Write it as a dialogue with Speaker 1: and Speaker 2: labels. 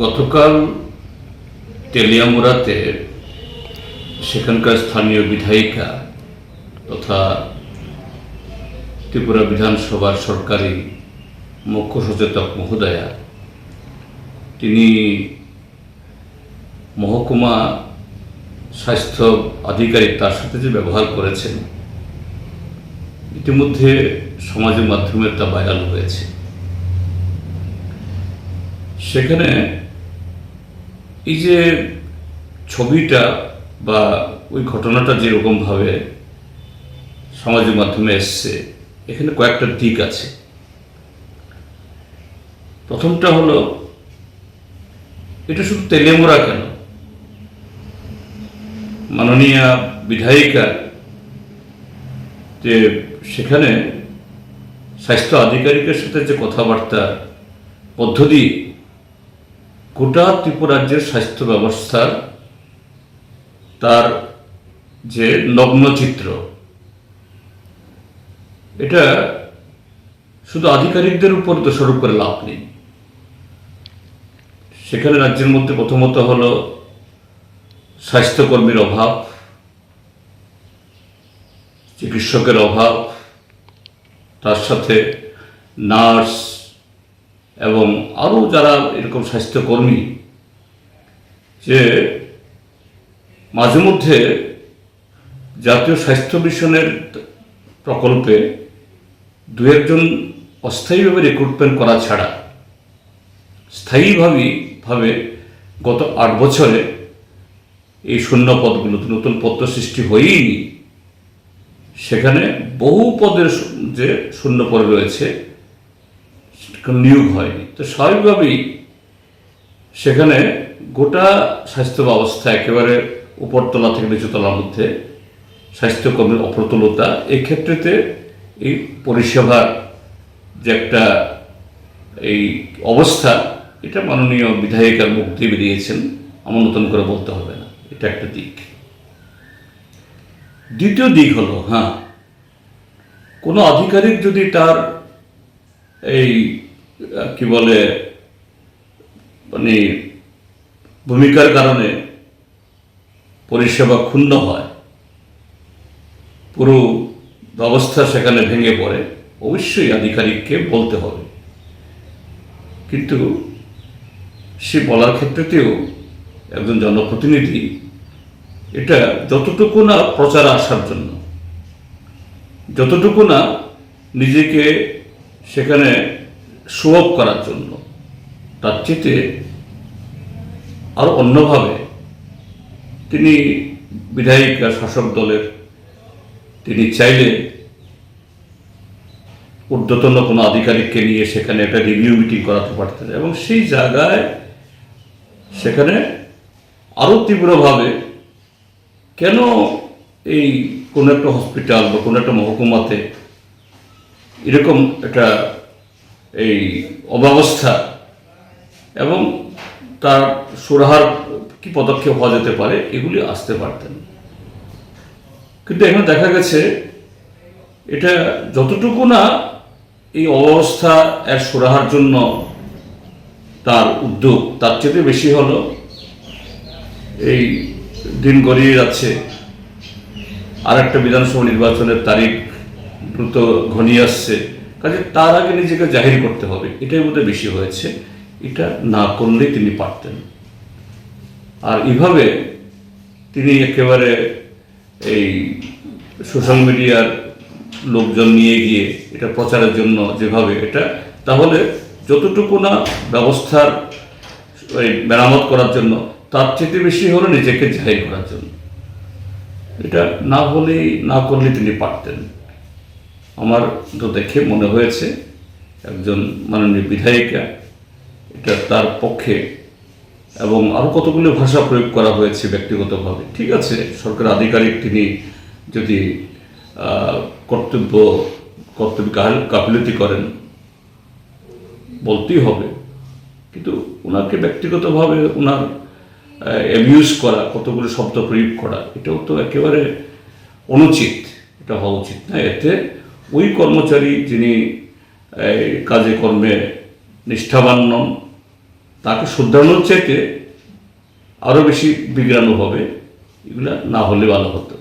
Speaker 1: গতকাল তেলিয়ামুড়াতে সেখানকার স্থানীয় বিধায়িকা তথা ত্রিপুরা বিধানসভার সরকারি মুখ্য সচেতক মহোদয়া তিনি মহকুমা স্বাস্থ্য আধিকারিক তার সাথে যে ব্যবহার করেছেন ইতিমধ্যে সমাজের মাধ্যমে তা ভাইরাল হয়েছে। সেখানে এই যে ছবিটা বা ওই ঘটনাটা যেরকমভাবে সমাজের মাধ্যমে এসছে, এখানে কয়েকটা দিক আছে। প্রথমটা হলো, এটা শুধু তেলিয়ামুড়া কেন, মাননীয় বিধায়িকা যে সেখানে স্বাস্থ্য আধিকারিকের সাথে যে কথাবার্তার পদ্ধতি গোটা ত্রিপুরা রাজ্যের স্বাস্থ্য ব্যবস্থার তার যে নগ্ন চিত্র, এটা শুধু আধিকারিকদের উপর দোষারোপ করে লাভ নেই। সেখানে রাজ্যের মধ্যে প্রথমত হলো স্বাস্থ্যকর্মীর অভাব, চিকিৎসকের অভাব, তার সাথে নার্স এবং আরও যারা এরকম স্বাস্থ্যকর্মী, যে মাঝে মধ্যে জাতীয় স্বাস্থ্য মিশনের প্রকল্পে দু একজন অস্থায়ীভাবে রিক্রুটমেন্ট করা ছাড়া স্থায়ীভাবে গত 8 বছরে এই শূন্য পদগুলোতে নতুন পদ সৃষ্টি হয়ইনি। সেখানে বহু পদের যে শূন্য পদে রয়েছে নিয়োগ হয়নি। তো স্বাভাবিকভাবেই সেখানে গোটা স্বাস্থ্য ব্যবস্থা একেবারে উপরতলা থেকে নিচুতলার মধ্যে স্বাস্থ্যকর্মীর অপ্রতুলতা, এই ক্ষেত্রেতে এই পরিষেবার যে একটা এই অবস্থা, এটা মাননীয় বিধায়িকার মুখ দিয়ে বেরিয়েছেন, আমার নতুন করে বলতে হবে না। এটা একটা দিক। দ্বিতীয় দিক হলো, কোনো আধিকারিক যদি তার এই কি বলে মানে ভূমিকার কারণে পরিষেবা ক্ষুণ্ণ হয়, পুরো ব্যবস্থা সেখানে ভেঙে পড়ে, অবশ্যই আধিকারিককে বলতে হবে। কিন্তু সে বলার ক্ষেত্রেতেও একজন জনপ্রতিনিধি এটা যতটুকু না প্রচার আসার জন্য, যতটুকু না নিজেকে সেখানে শো অফ করার জন্য, তার চেয়ে আরও অন্যভাবে তিনি বিধায়িকা শাসক দলের, তিনি চাইলে ঊর্ধ্বতন কোনো আধিকারিককে নিয়ে সেখানে একটা রিভিউ মিটিং করাতে পারতেন এবং সেই জায়গায় সেখানে আরও তীব্রভাবে কেন এই কোনো একটা হসপিটাল বা কোনো একটা মহকুমাতে এরকম একটা এই অব্যবস্থা এবং তার সুরাহার কি পদক্ষেপ হওয়া যেতে পারে, এগুলি আসতে পারতেন। কিন্তু এখানে দেখা গেছে এটা যতটুকু না এই অবস্থা এর সুরাহার জন্য তার উদ্যোগ, তার চেয়ে বেশি হলো এই দিন গড়িয়ে যাচ্ছে, আর একটা বিধানসভা নির্বাচনের তারিখ দ্রুত ঘনিয়ে আসছে, কাজে তার আগে নিজেকে জাহির করতে হবে, এটাই বোধহয় বেশি হয়েছে। এটা না করলেই তিনি পারতেন। আর এইভাবে তিনি একেবারে এই সোশ্যাল মিডিয়ার লোকজন নিয়ে গিয়ে এটা প্রচারের জন্য যেভাবে এটা, তাহলে যতটুকু না ব্যবস্থার ওই মেরামত করার জন্য, তার চেয়ে বেশি হলো নিজেকে জাহির করার জন্য। এটা না করলে তিনি পারতেন। আমার তো দেখে মনে হয়েছে একজন মাননীয় বিধায়িকা, এটা তার পক্ষে, এবং আরও কতগুলো ভাষা প্রয়োগ করা হয়েছে ব্যক্তিগতভাবে। ঠিক আছে, সরকার আধিকারিক, তিনি যদি কর্তব্য গাফিলতি করেন বলতেই হবে, কিন্তু ওনাকে ব্যক্তিগতভাবে ওনার অ্যাবিউজ করা, কতগুলো শব্দ প্রয়োগ করা, এটাও তো একেবারে অনুচিত। এটা হওয়া উচিত না। এতে ওই কর্মচারী যিনি কাজে কর্মে নিষ্ঠাবান নন তাকে শুধরানোর চাইতে আরও বেশি বিগড়ানো হবে, এগুলা না হলে ভালো হতো।